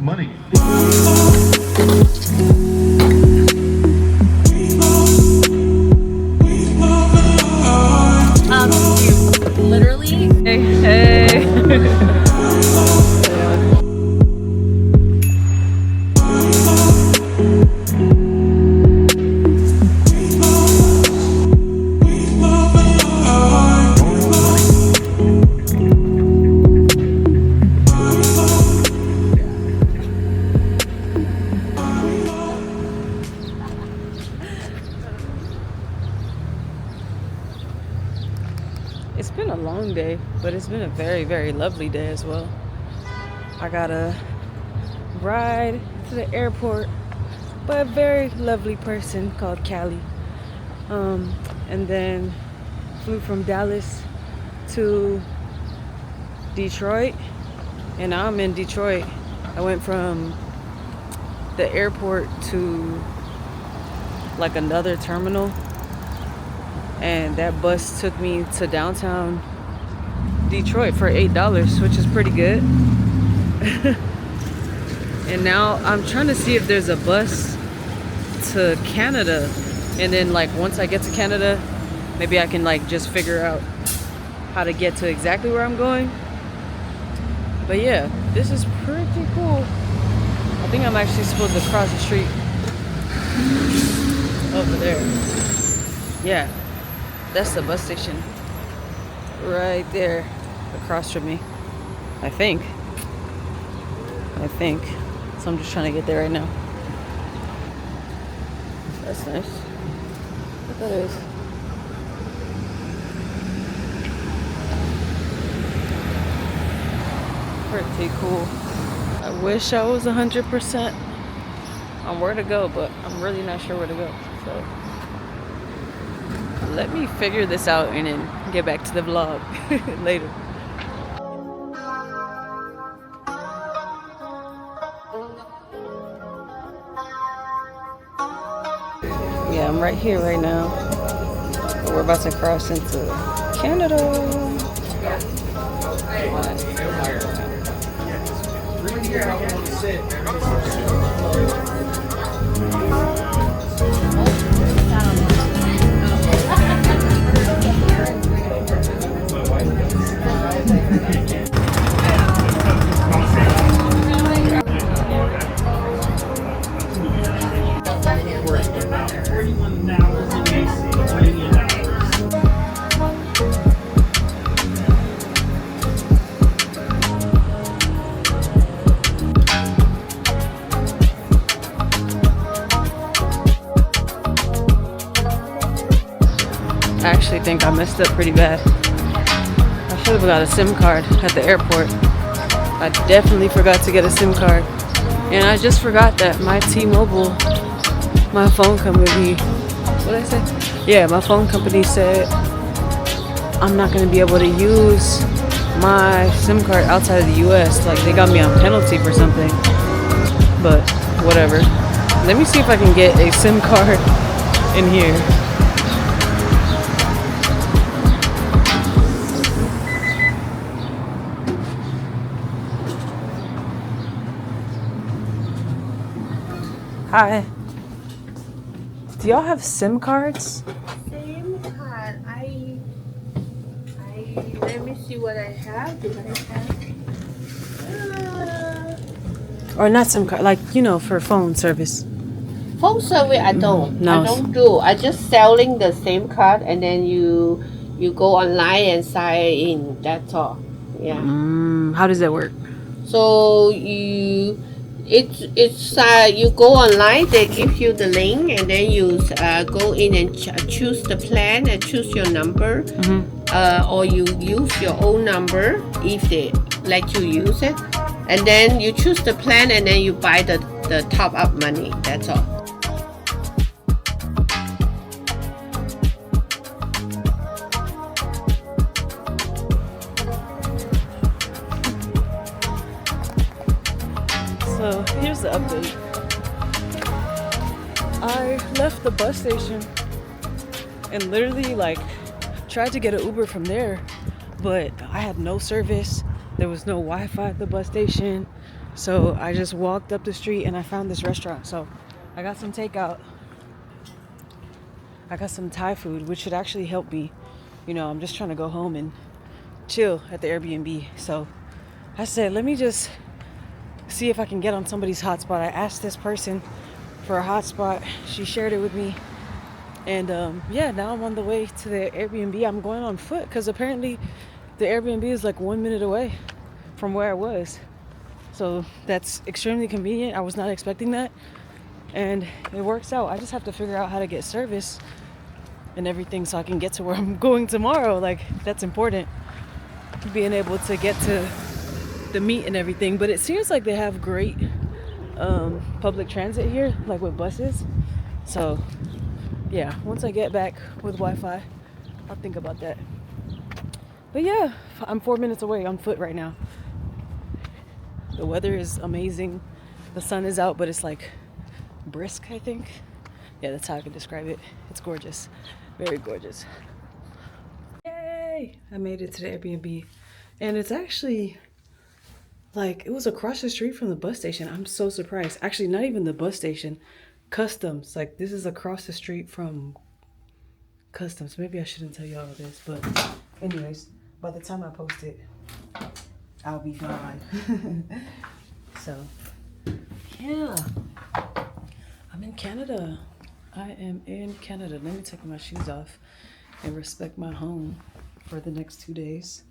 of money. Literally. Hey. It's been a long day, but it's been a very, very lovely day as well. I got a ride to the airport by a very lovely person called Callie. And then flew from Dallas to Detroit, and now I'm in Detroit. I went from the airport to like another terminal, and that bus took me to downtown Detroit for $8, which is pretty good. And now I'm trying to see if there's a bus to Canada, and then like once I get to Canada, maybe I can like just figure out how to get to exactly where I'm going. But yeah, this is pretty cool. I think I'm actually supposed to cross the street over there. Yeah, that's the bus station right there across from me. I think. So I'm just trying to get there right now. That's nice. What that is. Pretty cool. I wish I was 100% on where to go, but I'm really not sure where to go. So let me figure this out and then get back to the vlog later. Yeah, I'm right here right now. But we're about to cross into Canada. I actually think I messed up pretty bad. I should have got a SIM card at the airport. I definitely forgot to get a SIM card. And I just forgot that my T-Mobile, my phone company, what did I say? Yeah, my phone company said I'm not going to be able to use my SIM card outside of the US. Like they got me on penalty for something. But whatever. Let me see if I can get a SIM card in here. Hi. Do y'all have SIM cards? SIM card. I let me see what I have. Do I have? Or not SIM card, like you know, for phone service. Phone service. I don't. No. I don't do. I just selling the SIM card, and then you go online and sign in. That's all. Yeah. How does that work? So you go online, they give you the link, and then you go in and choose the plan and choose your number, or you use your own number if they let you use it, and then you choose the plan, and then you buy the top up money. That's all. So here's the update. I left the bus station and literally like tried to get an Uber from there, but I had no service. There was no Wi-Fi at the bus station. So I just walked up the street and I found this restaurant. So I got some takeout. I got some Thai food, which should actually help me. You know, I'm just trying to go home and chill at the Airbnb. So I said, let me just see if I can get on somebody's hotspot. I asked this person for a hotspot. She shared it with me. And yeah, now I'm on the way to the Airbnb. I'm going on foot because apparently the Airbnb is like 1 minute away from where I was. So that's extremely convenient. I was not expecting that. And it works out. I just have to figure out how to get service and everything so I can get to where I'm going tomorrow. Like, that's important. Being able to get to the meet and everything. But it seems like they have great public transit here, like with buses. So yeah, once I get back with Wi-Fi, I'll think about that. But yeah, I'm 4 minutes away on foot right now. The weather is amazing. The sun is out, but it's like brisk, I think. Yeah, that's how I can describe it. It's gorgeous. Very gorgeous. Yay! I made it to the Airbnb. And it's actually like, it was across the street from the bus station. I'm so surprised. Actually, not even the bus station. Customs. Like, this is across the street from Customs. Maybe I shouldn't tell y'all this, but anyways, by the time I post it, I'll be gone. So, yeah. I'm in Canada. I am in Canada. Let me take my shoes off and respect my home for the next 2 days.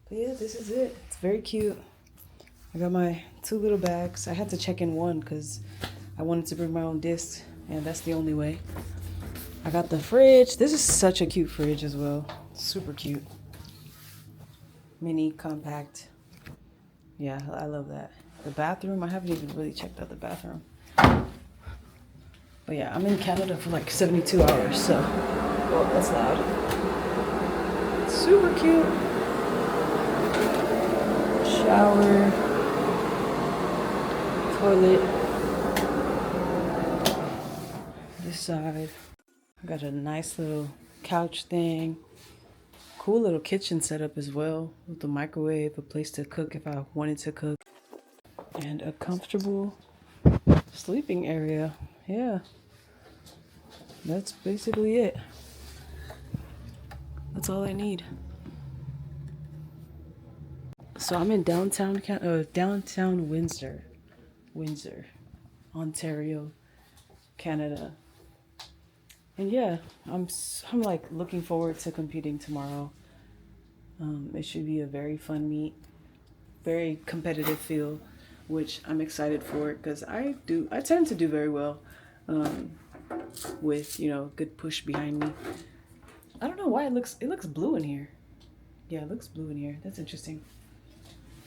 But yeah, this is it. It's very cute. I got my 2 little bags. I had to check in one because I wanted to bring my own discs, and that's the only way. I got the fridge. This is such a cute fridge as well. Super cute. Mini, compact. Yeah, I love that. The bathroom, I haven't even really checked out the bathroom. But yeah, I'm in Canada for like 72 hours, so... Oh, that's loud. Super cute. Shower. Toilet. This side. I got a nice little couch thing. Cool little kitchen setup as well, with a microwave, a place to cook if I wanted to cook, and a comfortable sleeping area. Yeah, that's basically it. That's all I need. So I'm in downtown Windsor, Ontario, Canada. And yeah, I'm like looking forward to competing tomorrow. It should be a very fun meet, very competitive feel, which I'm excited for because I tend to do very well with, you know, good push behind me. I don't know why it looks blue in here. Yeah, it looks blue in here. That's interesting.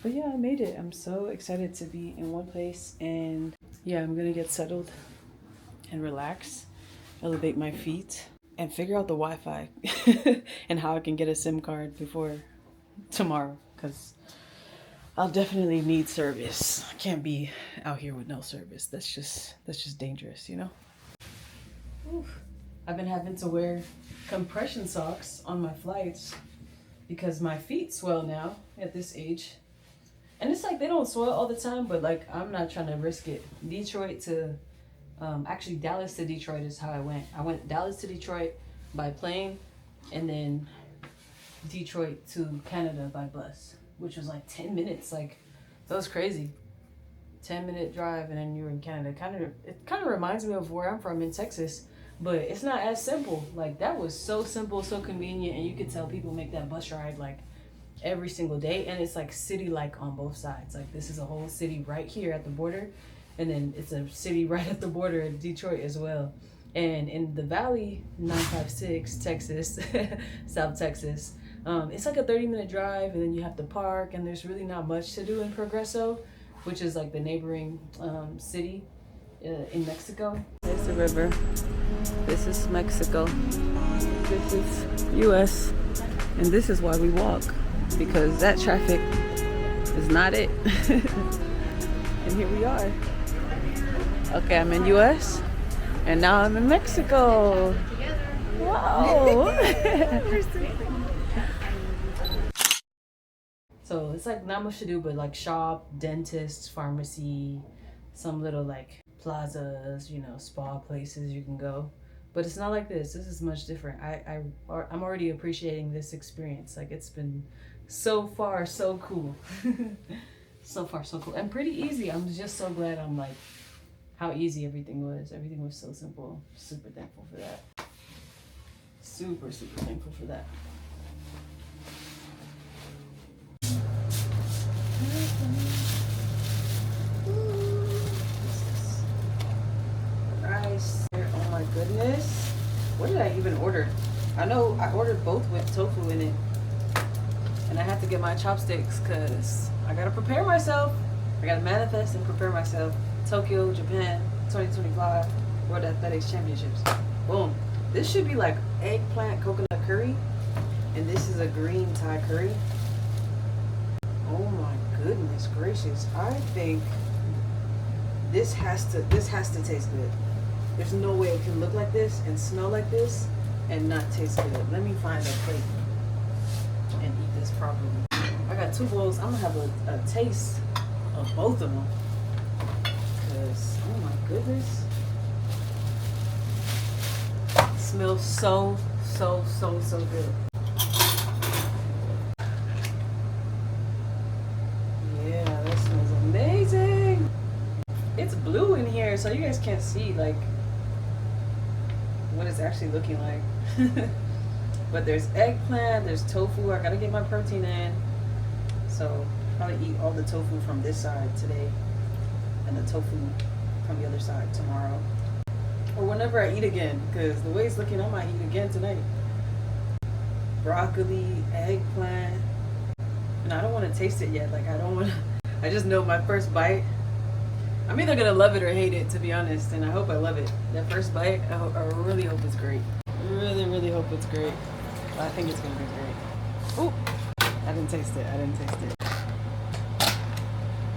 But yeah, I made it. I'm so excited to be in one place, and yeah, I'm gonna get settled and relax, elevate my feet, and figure out the Wi-Fi and how I can get a SIM card before tomorrow, because I'll definitely need service. I can't be out here with no service. That's just dangerous, you know? Oof. I've been having to wear compression socks on my flights because my feet swell now at this age. And it's like they don't swell all the time, but like I'm not trying to risk it. Detroit to actually Dallas to Detroit is how I went. I went Dallas to Detroit by plane, and then Detroit to Canada by bus, which was like 10 minutes. Like, that was crazy. 10-minute drive, and then you're in Canada. It kind of reminds me of where I'm from in Texas, but it's not as simple. Like, that was so simple, so convenient, and you could tell people make that bus ride like every single day, and it's like city-like on both sides. Like, this is a whole city right here at the border, and then it's a city right at the border in Detroit as well. And in the Valley, 956, Texas, South Texas, it's like a 30-minute drive, and then you have to park, and there's really not much to do in Progreso, which is like the neighboring city in Mexico. There's the river. This is Mexico. This is US. And this is why we walk, because that traffic is not it. And here we are. Okay, I'm in US, and now I'm in Mexico. Wow. So it's like not much to do but like shop, dentist, pharmacy, some little like plazas, you know, spa places you can go. But it's not like this. This is much different. I'm already appreciating this experience. Like it's been so far so cool. So far so cool and pretty easy. I'm just so glad I'm like how easy everything was. Everything was so simple. Super thankful for that. Super thankful for that. Rice. Oh my goodness. What did I even order? I know I ordered both with tofu in it. And I have to get my chopsticks because I gotta prepare myself. I gotta manifest and prepare myself. Tokyo, Japan, 2025 World Athletics Championships. Boom. This should be like eggplant coconut curry. And this is a green Thai curry. Oh my goodness gracious. I think this has to taste good. There's no way it can look like this and smell like this and not taste good. Let me find a plate and eat this properly. I got 2 bowls. I'm gonna have a taste of both of them. Cause oh my goodness. It smells so good. Yeah, that smells amazing. It's blue in here, so you guys can't see like what it's actually looking like. But there's eggplant, there's tofu. I gotta get my protein in. So probably eat all the tofu from this side today and the tofu from the other side tomorrow. Or whenever I eat again, because the way it's looking, I might eat again tonight. Broccoli, eggplant. And I don't want to taste it yet. Like I just know my first bite. I'm either gonna love it or hate it, to be honest, and I hope I love it. That first bite, I really hope it's great. Really hope it's great. But I think it's gonna be great. Ooh, I didn't taste it.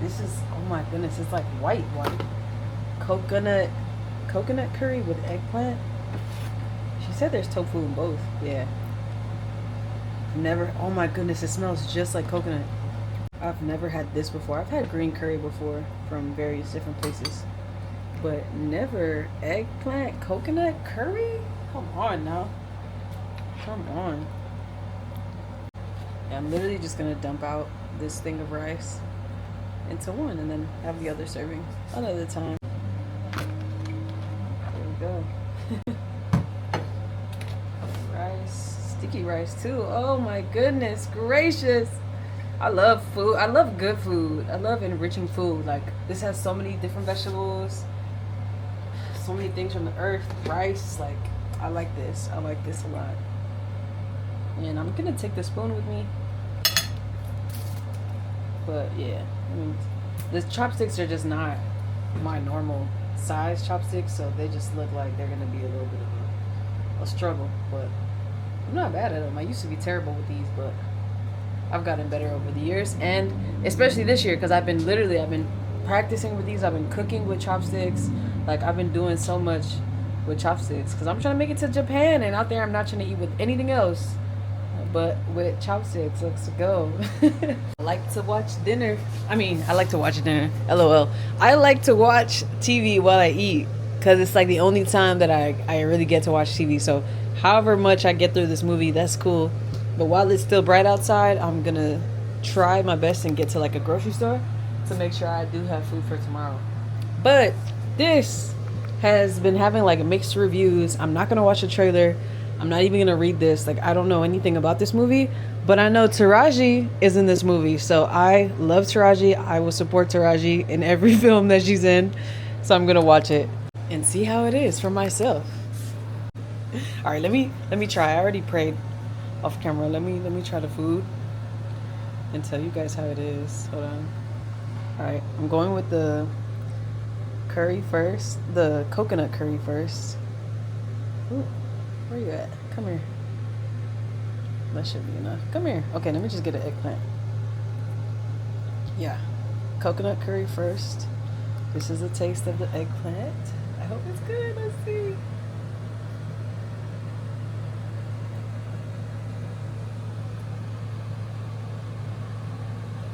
This is, oh my goodness, it's like white. Coconut curry with eggplant. She said there's tofu in both. Yeah. Never, oh my goodness, it smells just like coconut. I've never had this before. I've had green curry before from various different places, but never eggplant coconut curry. Come on now. Come on. Yeah, I'm literally just gonna dump out this thing of rice into one and then have the other serving another time. There we go. Rice, sticky rice too. Oh my goodness gracious. I love food. I love good food. I love enriching food. Like this has so many different vegetables, so many things from the earth. Rice, like I like this. I like this a lot. And I'm gonna take the spoon with me. But yeah, I mean, the chopsticks are just not my normal size chopsticks, so they just look like they're gonna be a little bit of a struggle. But I'm not bad at them. I used to be terrible with these, but I've gotten better over the years, and especially this year because I've been practicing with these. I've been cooking with chopsticks. Like I've been doing so much with chopsticks because I'm trying to make it to Japan, and out there I'm not trying to eat with anything else but with chopsticks. Let's go. I like to watch dinner. I like to watch dinner. LOL. I like to watch TV while I eat because it's like the only time that I really get to watch TV. So however much I get through this movie, that's cool. But while it's still bright outside, I'm gonna try my best and get to like a grocery store to make sure I do have food for tomorrow. But this has been having like mixed reviews. I'm not gonna watch a trailer. I'm not even gonna read this. Like I don't know anything about this movie, but I know Taraji is in this movie. So I love Taraji. I will support Taraji in every film that she's in. So I'm gonna watch it and see how it is for myself. All right, let me try. I already prayed off camera. Let me try the food and tell you guys how it is. Hold on. All right, I'm going with the curry first, the coconut curry first. Ooh, where you at? Come here. That should be enough. Come here. Okay, let me just get an eggplant. Yeah, coconut curry first. This is a taste of the eggplant. I hope it's good. Let's see.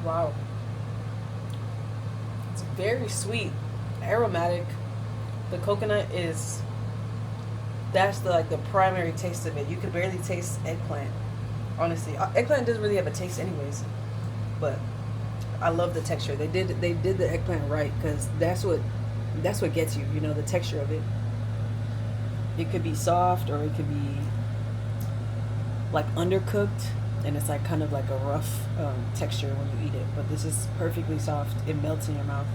Wow. It's very sweet, aromatic. The coconut is, that's the primary taste of it. You could barely taste eggplant. Honestly, eggplant doesn't really have a taste anyways. But I love the texture. They did the eggplant right, because that's what gets you. You know, the texture of it. It could be soft, or it could be like undercooked, and it's like kind of like a rough texture when you eat it. But this is perfectly soft. It melts in your mouth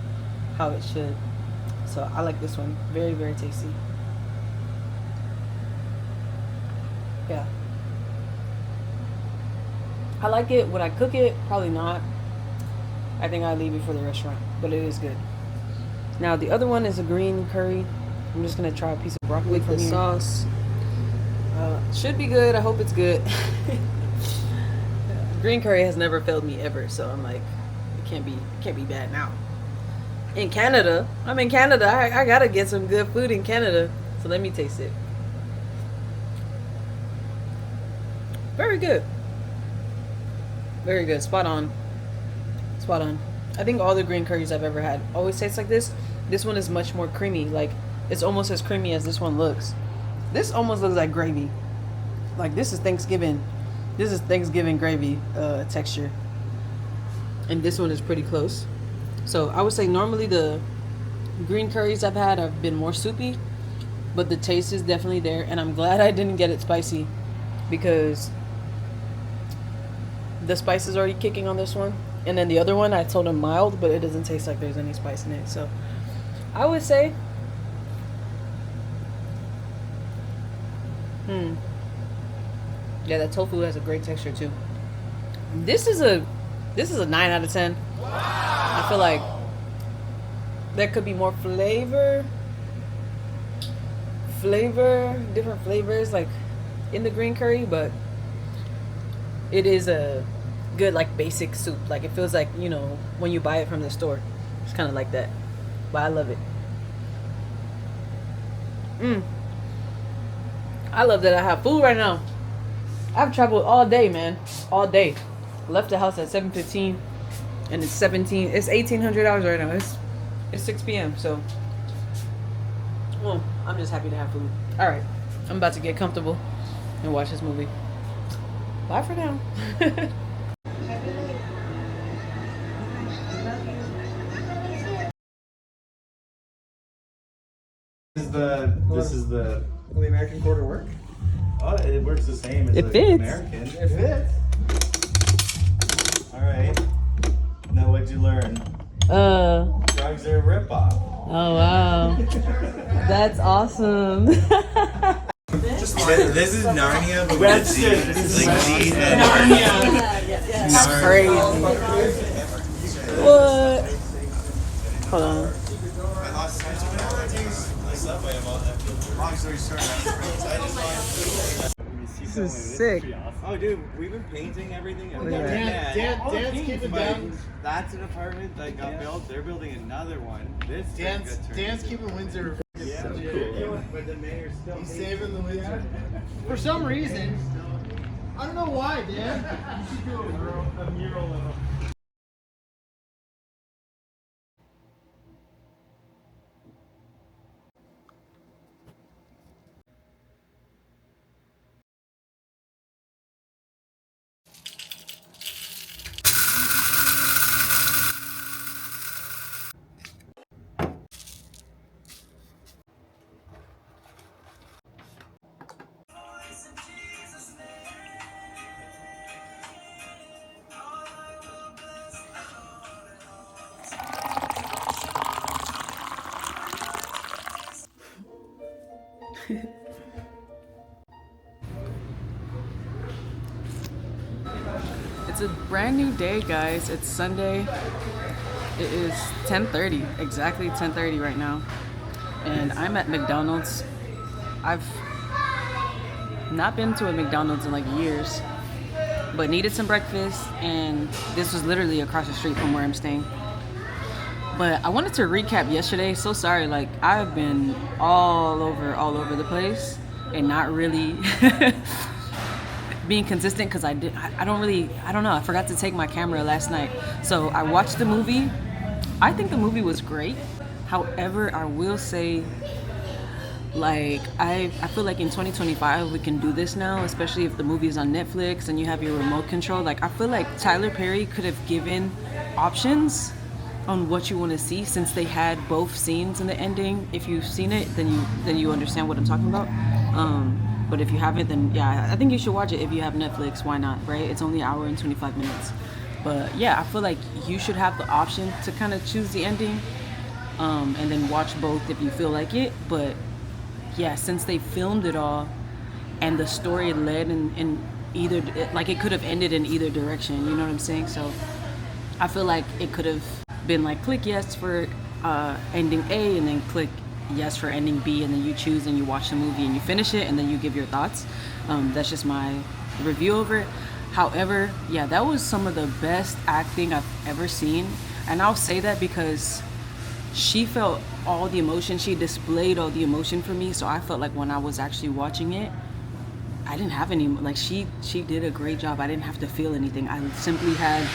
how it should. So I like this one. Very, very tasty. Yeah. I like it. Would I cook it? Probably not. I think I'd leave it for the restaurant, but it is good. Now the other one is a green curry. I'm just gonna try a piece of broccoli with the sauce. Should be good. I hope it's good. Green curry has never failed me ever, so I'm like, it can't be bad now. In Canada, I'm in Canada. I gotta get some good food in Canada. So let me taste it. Very good. Very good. Spot on. Spot on. I think all the green curries I've ever had always taste like this. This one is much more creamy. Like, it's almost as creamy as this one looks. This almost looks like gravy. Like, this is Thanksgiving. This is Thanksgiving gravy texture. And this one is pretty close. So I would say normally the green curries I've had have been more soupy, but the taste is definitely there. And I'm glad I didn't get it spicy, because the spice is already kicking on this one. And then the other one, I told them mild, but it doesn't taste like there's any spice in it. So I would say, yeah, that tofu has a great texture too. This is a 9 out of 10. Wow. I feel like there could be more flavor, different flavors like in the green curry, but it is a good like basic soup. Like, it feels like, you know, when you buy it from the store. It's kind of like that. But I love it. I love that I have food right now. I've traveled all day, man. All day. Left the house at 7:15, and it's $1,800 right now. It's 6 p.m. So, well, I'm just happy to have food. All right, I'm about to get comfortable and watch this movie. Bye for now. This is the. Will the American quarter work? Oh, it works the same as It the fits. American. It fits. All right. Now, what'd you learn? Drugs are a ripoff. Oh wow, that's awesome. This is Narnia, but with Z. Like Z and That's crazy. What? Hold on. Long story short, This is sick. Oh, dude, we've been painting everything. Look at that. Dan's keeping down. That's an apartment that got built. They're building another one. Dan's keeping Windsor. Yeah, but the mayor's still. He's saving the Windsor. For some reason, I don't know why, Dan. You should do a mural of him. It's a brand new day, guys. It's Sunday. It is 10:30, exactly 10:30 right now. And I'm at McDonald's. I've not been to a McDonald's in like years, but needed some breakfast, and this was literally across the street from where I'm staying. But I wanted to recap yesterday. So sorry, like I've been all over the place and not really being consistent because I don't know, I forgot to take my camera last night. So I watched the movie. I think the movie was great. However, I will say, like, I feel like in 2025 we can do this now, especially if the movie is on Netflix and you have your remote control. Like, I feel like Tyler Perry could have given options on what you want to see, since they had both scenes in the ending. If you've seen it, then you understand what I'm talking about. But if you haven't, then yeah, I think you should watch it. If you have Netflix, why not, right? It's only an hour and 25 minutes. But yeah, I feel like you should have the option to kind of choose the ending, and then watch both if you feel like it. But yeah, since they filmed it all and the story led in either, like, it could have ended in either direction, you know what I'm saying? So I feel like it could have been like, click yes for ending A, and then click yes for ending B, and then you choose and you watch the movie and you finish it and then you give your thoughts. That's just my review over it. However, yeah, that was some of the best acting I've ever seen, and I'll say that because she felt all the emotion, she displayed all the emotion for me. So I felt like when I was actually watching it, I didn't have any, like, she did a great job. I didn't have to feel anything. I simply had,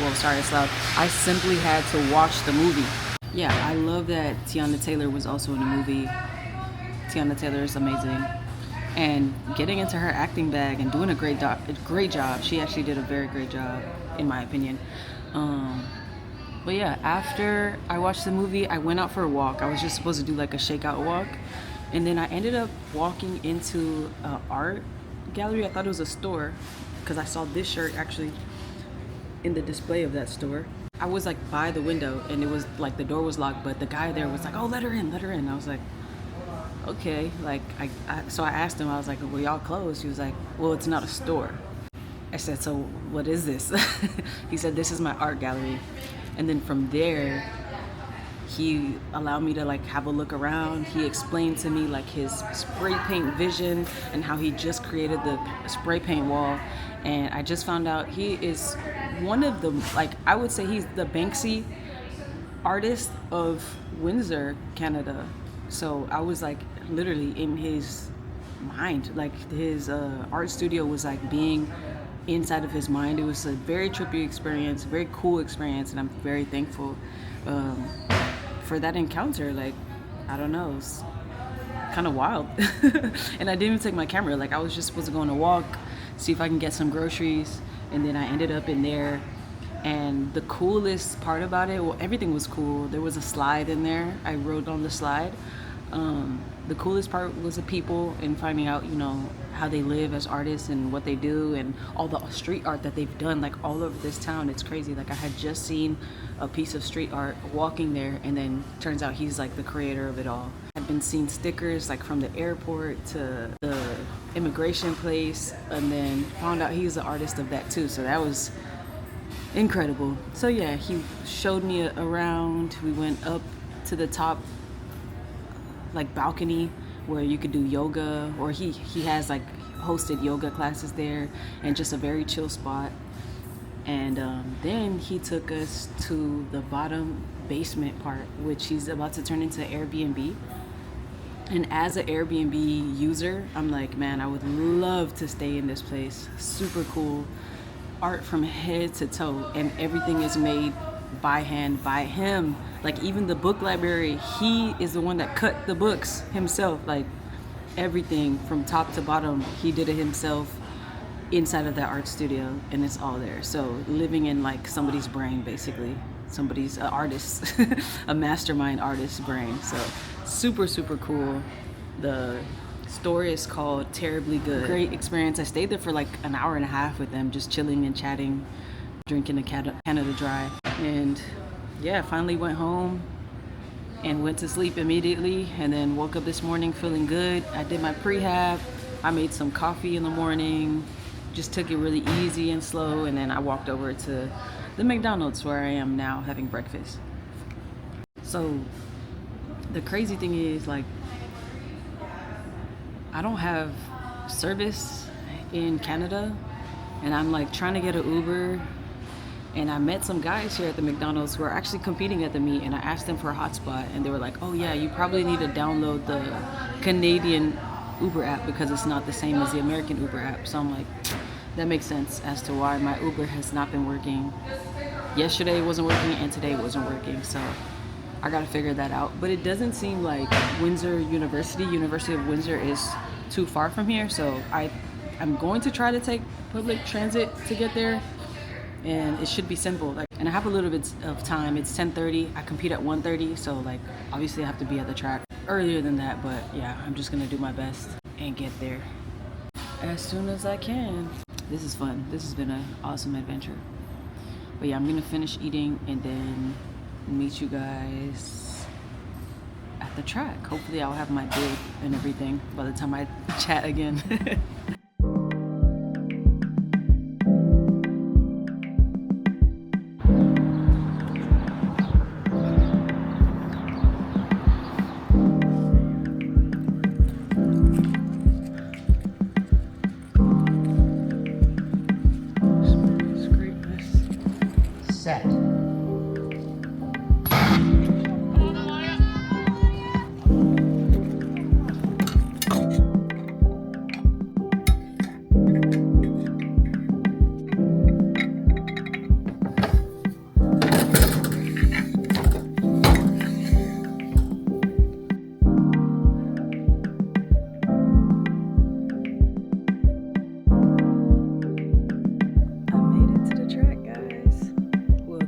well, sorry, it's loud. I simply had to watch the movie. Yeah, I love that Tiana Taylor was also in the movie. Tiana Taylor is amazing. And getting into her acting bag and doing a great job. She actually did a very great job, in my opinion. But yeah, after I watched the movie, I went out for a walk. I was just supposed to do like a shakeout walk. And then I ended up walking into an art gallery. I thought it was a store because I saw this shirt actually in the display of that store. I was like by the window and it was like the door was locked, but the guy there was like, oh, let her in. I was like, okay. Like, so I asked him, I was like, well, y'all closed? He was like, well, it's not a store. I said, so what is this? He said, this is my art gallery. And then from there, he allowed me to like have a look around. He explained to me like his spray paint vision and how he just created the spray paint wall. And I just found out he is one of the, like, I would say he's the Banksy artist of Windsor, Canada. So I was like literally in his mind, like his art studio was like being inside of his mind. It was a very trippy experience, very cool experience, and I'm very thankful for that encounter. Like, I don't know, it's kind of wild. And I didn't even take my camera. Like, I was just supposed to go on a walk, see if I can get some groceries, and then I ended up in there. And the coolest part about it, well, everything was cool. There was a slide in there. I rode on the slide. The coolest part was the people and finding out, you know, how they live as artists and what they do and all the street art that they've done, like all over this town. It's crazy. Like, I had just seen a piece of street art walking there, and then turns out he's like the creator of it all. I've been seeing stickers like from the airport to the immigration place, and then found out he's the artist of that too. So that was incredible. So yeah, he showed me around. We went up to the top like balcony where you could do yoga, or he has like hosted yoga classes there, and just a very chill spot. And then he took us to the bottom basement part, which he's about to turn into Airbnb. And as an Airbnb user, I'm like, man, I would love to stay in this place. Super cool. Art from head to toe, and everything is made by hand by him. Like, even the book library, he is the one that cut the books himself. Like, everything from top to bottom, he did it himself inside of that art studio, and it's all there. So living in like somebody's brain, basically, somebody's artist, a mastermind artist's brain. So super, super cool. The story is called Terribly Good. Great experience. I stayed there for like an hour and a half with them, just chilling and chatting, drinking a Canada Dry. And yeah, finally went home and went to sleep immediately, and then woke up this morning feeling good. I did my prehab. I made some coffee in the morning, just took it really easy and slow, and then I walked over to the McDonald's where I am now having breakfast. So the crazy thing is, like, I don't have service in Canada, and I'm like trying to get an Uber, and I met some guys here at the McDonald's who are actually competing at the meet, and I asked them for a hotspot, and they were like, oh yeah, you probably need to download the Canadian Uber app because it's not the same as the American Uber app. So I'm like, that makes sense as to why my Uber has not been working. Yesterday it wasn't working and today it wasn't working. So I gotta figure that out. But it doesn't seem like University of Windsor is too far from here. So I'm going to try to take public transit to get there. And it should be simple. And I have a little bit of time. It's 10:30. I compete at 1:30. So obviously I have to be at the track earlier than that. But yeah, I'm just gonna do my best and get there as soon as I can. This is fun. This has been an awesome adventure. But yeah, I'm gonna finish eating and then meet you guys at the track. Hopefully I'll have my bib and everything by the time I chat again. Set.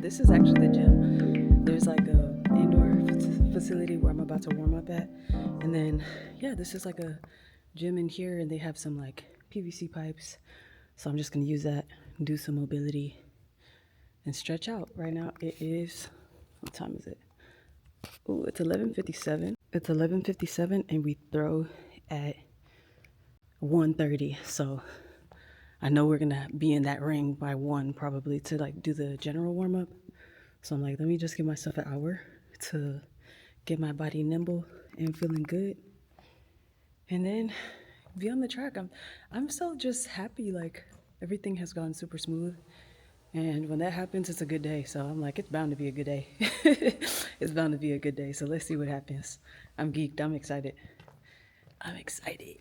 This is actually the gym. There's like a indoor facility where I'm about to warm up at, and then yeah, this is like a gym in here, and they have some like PVC pipes, so I'm just gonna use that and do some mobility and stretch out. Right now it is, what time is it? Oh, it's 11:57. It's 11:57 and we throw at 1:30, so I know we're gonna be in that ring by 1 probably to like do the general warm-up. So I'm like, let me just give myself an hour to get my body nimble and feeling good, and then be on the track. I'm so just happy, like everything has gone super smooth, and when that happens, it's a good day. So I'm like, it's bound to be a good day. It's bound to be a good day. So let's see what happens. I'm geeked. I'm excited. I'm excited.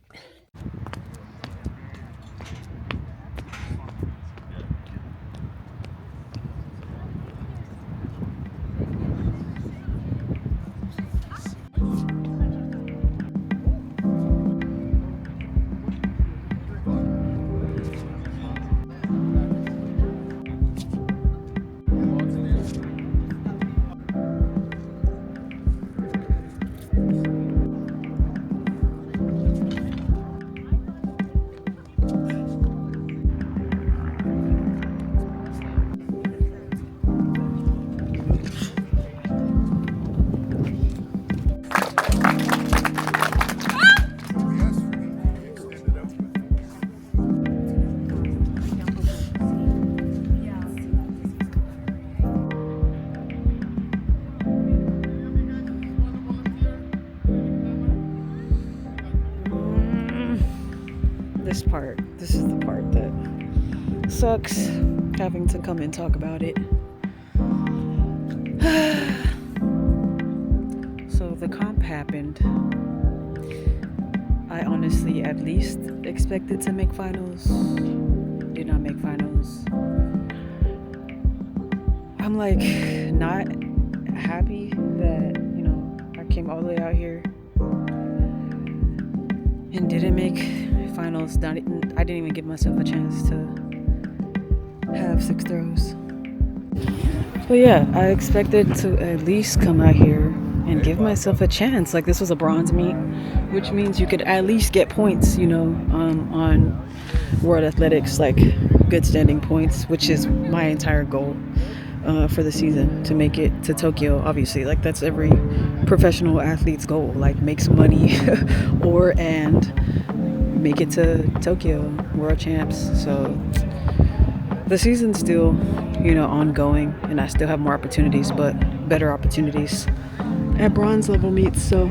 This is the part that sucks, having to come and talk about it. So the comp happened. I honestly at least expected to make finals. Did not make finals. I'm like not happy that, I came all the way out here and didn't make finals. I didn't even give myself a chance to have 6 throws. But yeah, I expected to at least come out here and give myself a chance. Like, this was a bronze meet, which means you could at least get points, on World Athletics, like good standing points, which is my entire goal for the season, to make it to Tokyo. Obviously, like, that's every professional athlete's goal, like make some money and make it to Tokyo World Champs. So the season's still, ongoing, and I still have more opportunities, but better opportunities at bronze level meets. So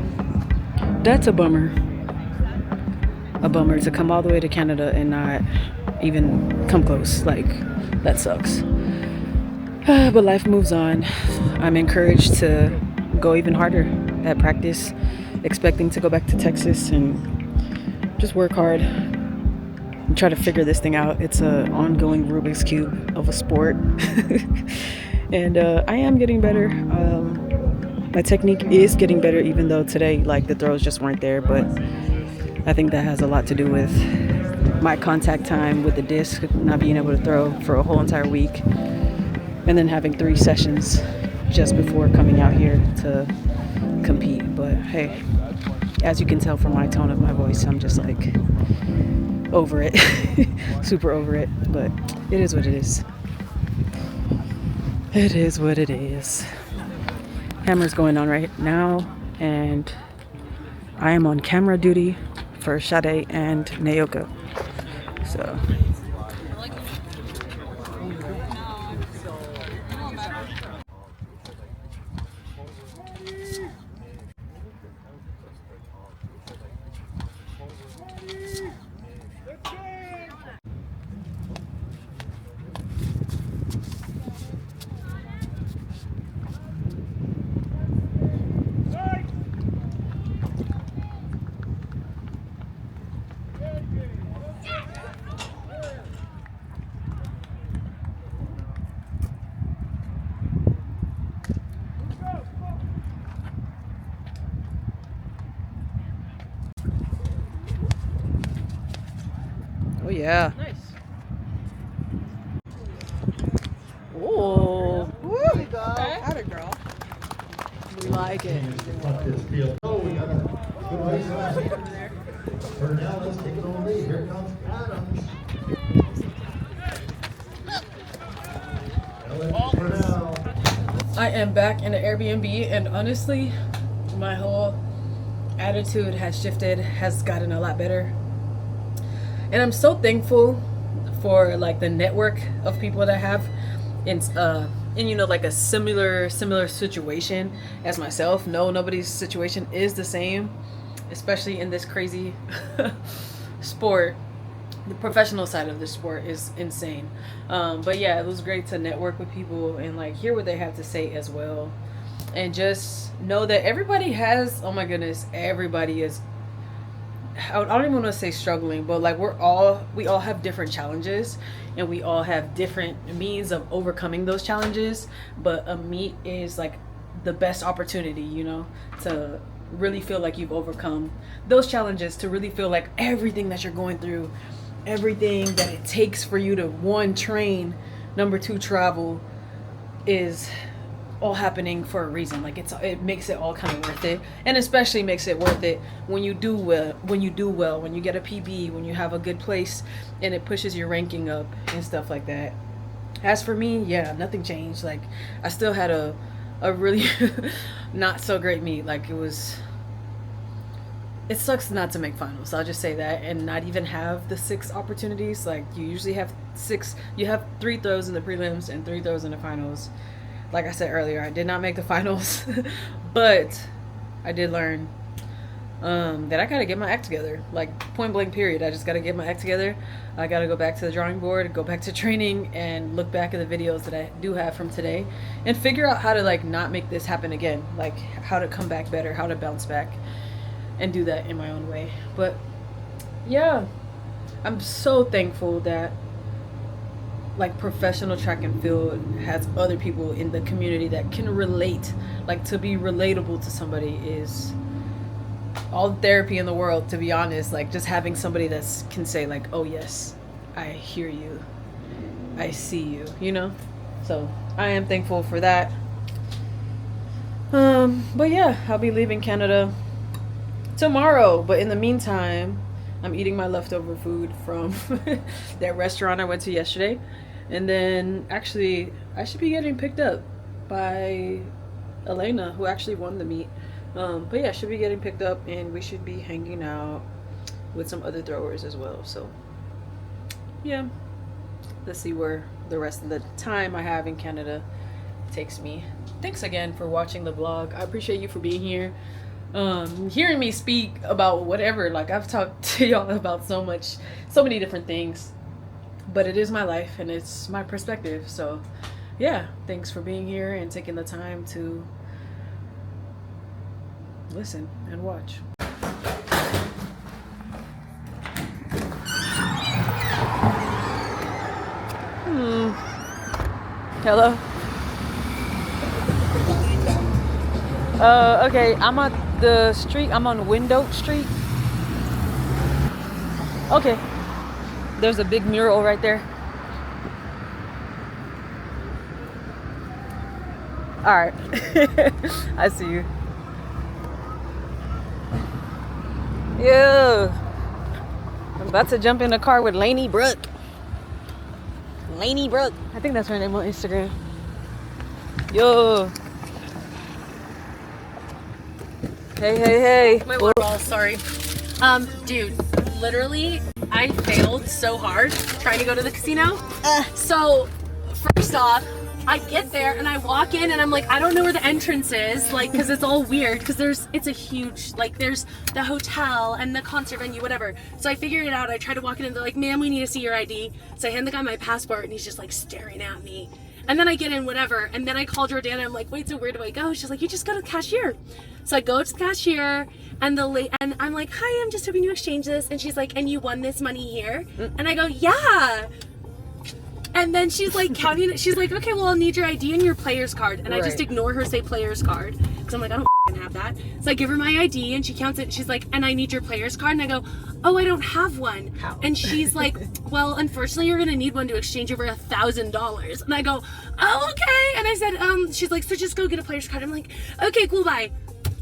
that's a bummer. A bummer to come all the way to Canada and not even come close. Like, that sucks. But life moves on. I'm encouraged to go even harder at practice, expecting to go back to Texas and just work hard and try to figure this thing out. It's an ongoing Rubik's Cube of a sport. And I am getting better. My technique is getting better, even though today, like, the throws just weren't there. But I think that has a lot to do with my contact time with the disc, not being able to throw for a whole entire week, and then having 3 sessions just before coming out here to compete. But hey, as you can tell from my tone of my voice, I'm just like over it. Super over it. But it is what it is. It is what it is. Hammer's going on right now, and I am on camera duty for Sade and Naoka. So oh yeah. Nice. Oh, There you go. Had it, girl. we like it. Oh, we got a good race last year. For now, let's take it on lead. Here comes Adams. I am back in the Airbnb, and honestly, my whole attitude has shifted, has gotten a lot better. And I'm so thankful for like the network of people that I have in you know, like a similar situation as myself. No, nobody's situation is the same, especially in this crazy sport. The professional side of the sport is insane. But yeah, it was great to network with people and like hear what they have to say as well, and just know that everybody has, oh my goodness, everybody is, I don't even want to say struggling, but like we all have different challenges, and we all have different means of overcoming those challenges. But a meet is like the best opportunity, you know, to really feel like you've overcome those challenges, to really feel like everything that you're going through, everything that it takes for you to, 1, train, 2, travel, is all happening for a reason. Like it makes it all kind of worth it, and especially makes it worth it when you do well, when you get a PB, when you have a good place and it pushes your ranking up and stuff like that. As for me, yeah, nothing changed. Like I still had a really not so great meet. Like it sucks not to make finals, I'll just say that, and not even have the 6 opportunities. Like you usually have 6, you have 3 throws in the prelims and 3 throws in the finals. Like I said earlier, I did not make the finals, but I did learn that I gotta get my act together. Like point blank period, I just gotta get my act together. I gotta go back to the drawing board, go back to training, and look back at the videos that I do have from today, and figure out how to like not make this happen again. Like how to come back better, how to bounce back, and do that in my own way. But yeah, I'm so thankful that like professional track and field has other people in the community that can relate. Like to be relatable to somebody is all the therapy in the world, to be honest. Like just having somebody that can say like, oh yes, I hear you, I see you, you know. So I am thankful for that. But yeah, I'll be leaving Canada tomorrow, but in the meantime I'm eating my leftover food from that restaurant I went to yesterday, and then actually I should be getting picked up by Elena, who actually won the meet. But yeah, I should be getting picked up, and we should be hanging out with some other throwers as well. So yeah, let's see where the rest of the time I have in Canada takes me. Thanks again for watching the vlog. I appreciate you for being here. Hearing me speak about whatever. Like I've talked to y'all about so many different things, but it is my life and it's my perspective. So yeah, thanks for being here and taking the time to listen and watch. Hello? Okay, I'm on the street. I'm on Window Street. Okay. There's a big mural right there. All right. I see you. Yeah. I'm about to jump in the car with Lainey Brooke. Lainey Brooke. I think that's her name on Instagram. Yo. Hey. My water bottle, sorry. Dude, literally, I failed so hard trying to go to the casino. So, first off, I get there and I walk in and I'm like, I don't know where the entrance is, like, because it's all weird, because it's a huge, like, there's the hotel and the concert venue, whatever. So I figured it out. I try to walk in and they're like, ma'am, we need to see your ID. So I hand the guy my passport and he's just like staring at me. And then I get in, whatever. And then I call Jordana. I'm like, wait, so where do I go? She's like, you just go to the cashier. So I go to the cashier and and I'm like, hi, I'm just hoping to exchange this. And she's like, and you won this money here? And I go, yeah. And then she's like counting it. She's like, okay, well, I'll need your ID and your player's card. And I just ignore her say player's card. Because I'm like, I don't have that. So I give her my ID and she counts it. She's like, and I need your player's card. And I go, oh, I don't have one. How? And she's like, well, unfortunately, you're going to need one to exchange over $1,000. And I go, oh, okay. And I said, she's like, so just go get a player's card. I'm like, okay, cool, bye.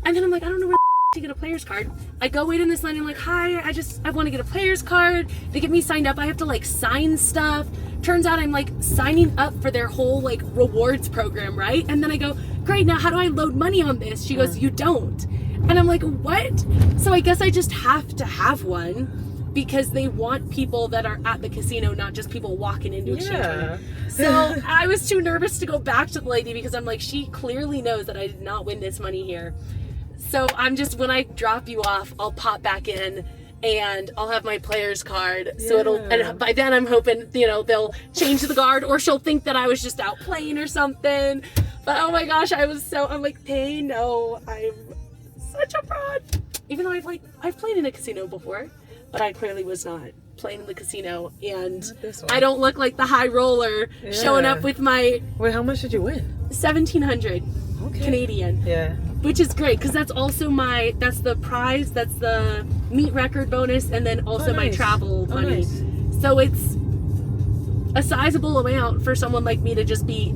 And then I'm like, I don't know where to get a player's card. I go wait in this line. I'm like, hi, I want to get a player's card. They get me signed up. I have to like sign stuff. Turns out I'm like signing up for their whole like rewards program, right? And then I go, great, now how do I load money on this? She goes, you don't. And I'm like, what? So I guess I just have to have one because they want people that are at the casino, not just people walking into exchange money. So I was too nervous to go back to the lady because I'm like, she clearly knows that I did not win this money here. So I'm just, when I drop you off, I'll pop back in and I'll have my player's card. So and by then I'm hoping, they'll change the guard or she'll think that I was just out playing or something. But oh my gosh, I'm like, they know I'm such a fraud. Even though I've played in a casino before, but I clearly was not playing in the casino. And I don't look like the high roller showing up with my... Wait, how much did you win? 1,700 Canadian. Yeah. Which is great because that's also that's the prize, that's the meet record bonus, and then also my travel money. Nice. So it's a sizable amount for someone like me to just be,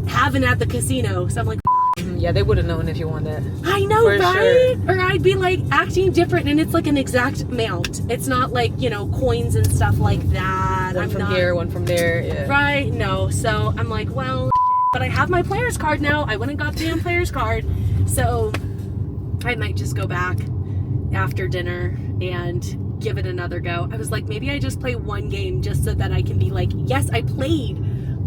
having at the casino. So I'm like, yeah, they would have known if you won that. I know, for right? Sure. Or I'd be like acting different, and it's like an exact amount. It's not like, coins and stuff like that. One from here, one from there. Yeah. Right? No. So I'm like, well, but I have my player's card now. I went and got the damn player's card. So I might just go back after dinner and give it another go. I was like, maybe I just play one game just so that I can be like, yes, I played.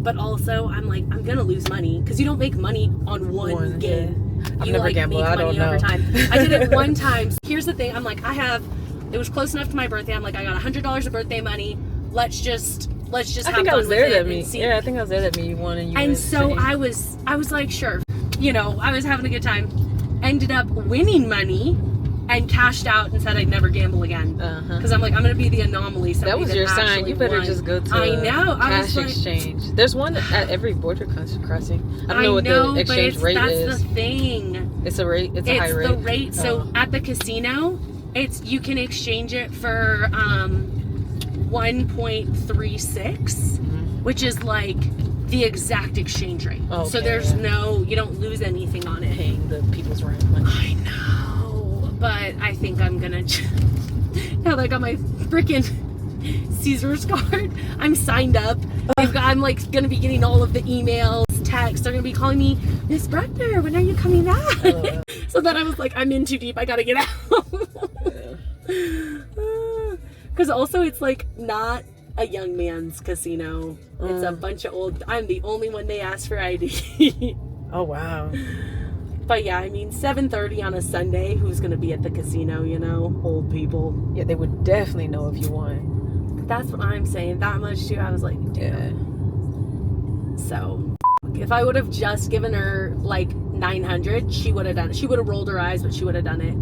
But also, I'm like, I'm going to lose money. Because you don't make money on one game. Yeah. I've never gambled. I don't know. Over time. I did it one time. Here's the thing. I'm like, it was close enough to my birthday. I'm like, I got $100 of birthday money. Let's just have fun with it. Yeah, I think I was there that me won and you and so I was like, sure, I was having a good time. Ended up winning money and cashed out and said I'd never gamble again because I'm like, I'm gonna be the anomaly. That was your sign. You better just go to cash exchange. There's one at every border crossing. I don't know what the exchange rate is. That's the thing. It's a rate. It's a high rate. It's the rate. So at the casino, you can exchange it for 1.36, which is like the exact exchange rate. Okay, so there's you don't lose anything on it. Paying the people's rent money. I know, but I think I'm gonna, now that I got my freaking Caesar's card, I'm signed up. I'm like gonna be getting all of the emails, texts. They're gonna be calling me, Miss Bruckner, when are you coming back? So then I was like, I'm in too deep. I gotta get out. Because also it's like not a young man's casino. It's a bunch of old. I'm the only one they ask for ID. Oh wow. But yeah, I mean 7:30 on a Sunday. Who's gonna be at the casino? Old people. Yeah, they would definitely know if you won. That's what I'm saying. That much too. I was like, damn. Yeah. So if I would have just given her like 900, she would have done it. She would have rolled her eyes, but she would have done it.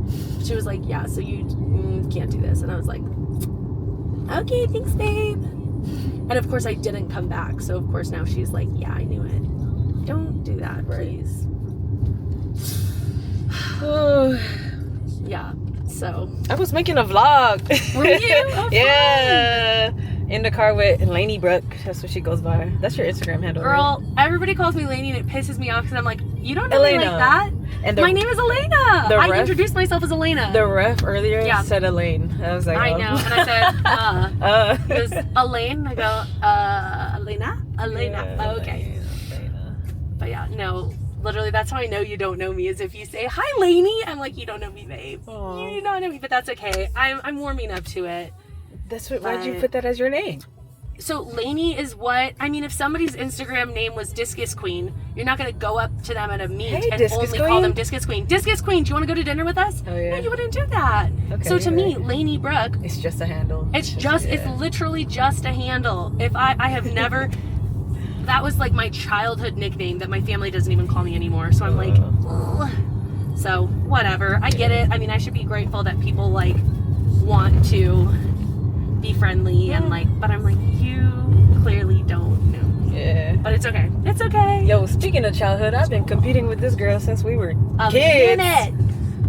She was like, yeah, so you can't do this. And I was like, okay, thanks, babe. And of course I didn't come back. So of course now she's like, yeah, I knew it. Don't do that, please. Yeah, so. I was making a vlog. Were you? Oh, yeah. In the car with Lainey Brooke. That's what she goes by. That's your Instagram handle. Girl, right? everybody calls me Lainey and it pisses me off because I'm like, you don't know me Elena. like that? And My name is Elena. I ref- introduced myself as Elena. The ref earlier Yeah. said Elaine. I was like, I oh. know. And I said, he goes, Elaine? I go, Elena? Elena. Yeah, Oh, okay. Elena. But yeah, no. Literally, that's how I know you don't know me, is if you say, hi, Lainey. I'm like, you don't know me, babe. Aw. You do not know me, but that's okay. I'm warming up to it. That's what. Why'd you But- put that as your name? So Lainey is what, I mean, if somebody's Instagram name was Discus Queen, you're not going to go up to them at a meet Hey, and Discus only call Queen. them Discus Queen. Discus Queen, do you want to go to dinner with us? Oh, yeah. No, you wouldn't do that. Okay, So to me, right. Lainey Brooke, It's just a handle. it's literally just a handle. If I have never, that was like my childhood nickname that my family doesn't even call me anymore. So I'm like, ugh. So whatever. I get it. I mean, I should be grateful that people like want to be friendly and like, but I'm like, you clearly don't know me. Yeah. But it's okay. It's okay. Yo, speaking of childhood, I've been competing with this girl since we were A kids. minute.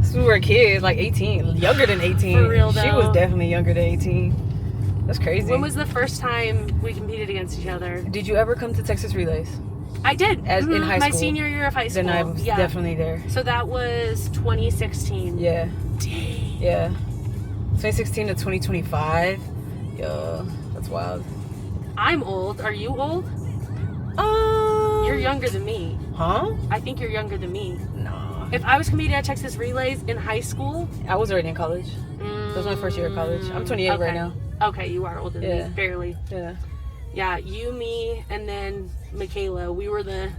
Since we were kids, like 18, younger than 18. For real, She though. was definitely younger than 18. That's crazy. When was the first time we competed against each other? Did you ever come to Texas Relays? I did. As in high My school? senior year of high school. Then I was yeah. definitely there. So that was 2016. Yeah. Dang. Yeah. 2016 to 2025. Yo, that's wild. I'm old. Are you old? You're younger than me. Huh? I think you're younger than me. No. If I was competing at Texas Relays in high school, I was already in college. That was my first year of college. I'm 28 okay. right now. Okay, you are older than Yeah. me, barely. Yeah. Yeah, you, me, and then Michaela. We were the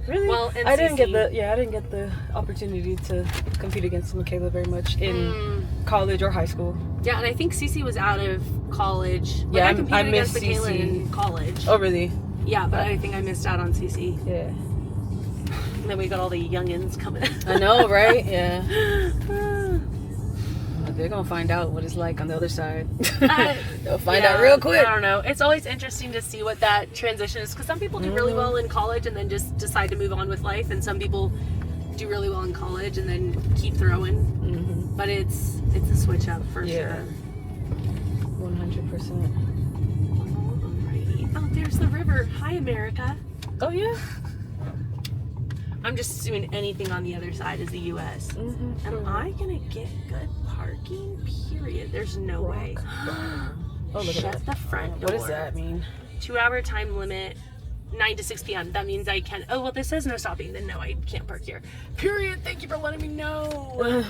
Really? Well, I didn't get NCC. I didn't get the opportunity to compete against Michaela very much in college or high school. Yeah, and I think Cece was out of college. Like, Yeah, I competed I against missed Michaela Cece. in college. Oh, really? Yeah, but I think I missed out on Cece. Yeah. And then we got all the youngins coming. I know, right? Yeah. They're gonna find out what it's like on the other side. They'll find out real quick. I don't know. It's always interesting to see what that transition is, because some people do really well in college and then just decide to move on with life, and some people do really well in college and then keep throwing. But it's a switch up for Yeah. sure. 100%. Alrighty. Oh, there's the river. Hi, America. Oh yeah. I'm just assuming anything on the other side is the U.S. Am I gonna get good parking? Period. There's no way. Oh, look Shut at that. the front door. What does that mean? 2-hour time limit, 9 to 6 p.m. That means I can. Oh well, this says no stopping. Then no, I can't park here. Period. Thank you for letting me know.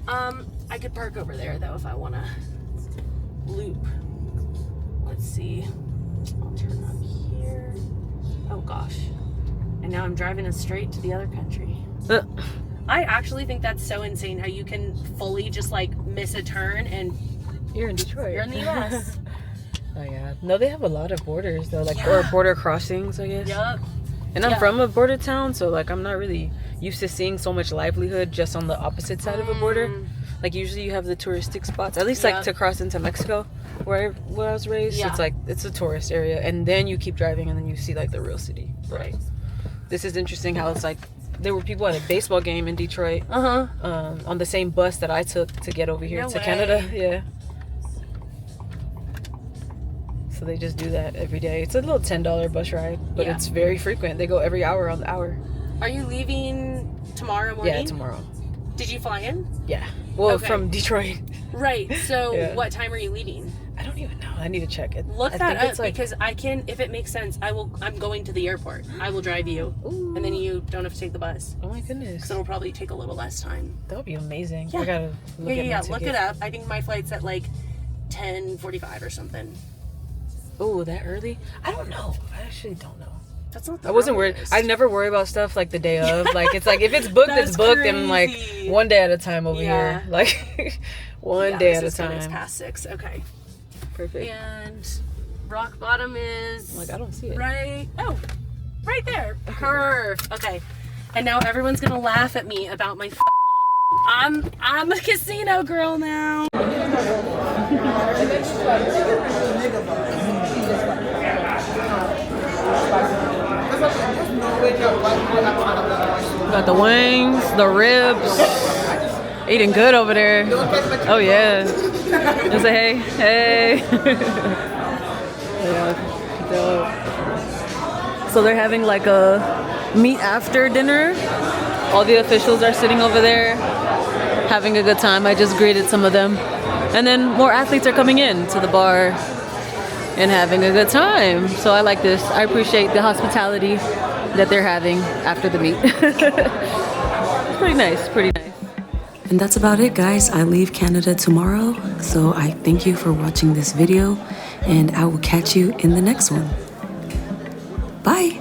I could park over there though if I wanna loop. Let's see. I'll turn up here. Oh gosh. And now I'm driving us straight to the other country. I actually think that's so insane how you can fully just like miss a turn and You're in Detroit. you're in the US. Oh yeah. No, they have a lot of borders though, like or border crossings, I guess. Yup. And I'm from a border town, so like I'm not really used to seeing so much livelihood just on the opposite side of a border. Like usually you have the touristic spots, at least like to cross into Mexico, where I was raised. Yeah. It's like it's a tourist area, and then you keep driving, and then you see like the real city. Right. This is interesting how it's like there were people at a baseball game in Detroit Uh-huh. on the same bus that I took to get over here No to way. Canada. Yeah. So they just do that every day. It's a little $10 bus ride, but Yeah. it's very frequent. They go every hour on the hour. Are you leaving tomorrow morning? Yeah, tomorrow. Did you fly in? Yeah. Well, Okay. from Detroit. Right. So Yeah. what time are you leaving? I don't even know. I need to check it. Look I that think up it's like, because I can, if it makes sense, I'm going to the airport. I will drive you. Ooh. And then you don't have to take the bus. Oh my goodness. Because it'll probably take a little less time. That would be amazing. Yeah. I gotta look at my Yeah. ticket. Look it up. I think my flight's at like 10:45 or something. Oh, that early? I don't know. I actually don't know. That's not the I wasn't worried. earliest. I never worry about stuff like the day of. Like it's like if it's booked, That's it's booked, and like crazy. one day at a time over Yeah. here. Like one Yeah, day this at a is good. It's time. past 6. Okay. Perfect. And rock bottom is Like I don't see it. right. Oh, right there. Perf. Okay. And now everyone's gonna laugh at me about my. I'm a casino girl now. Got the wings, the ribs. Eating good over there. Oh yeah. Just say hey, hey. Yeah, dope. So they're having like a meet after dinner. All the officials are sitting over there having a good time. I just greeted some of them. And then more athletes are coming in to the bar and having a good time. So I like this. I appreciate the hospitality that they're having after the meet. It's pretty nice, pretty nice. And that's about it, guys. I leave Canada tomorrow. So I thank you for watching this video and I will catch you in the next one. Bye.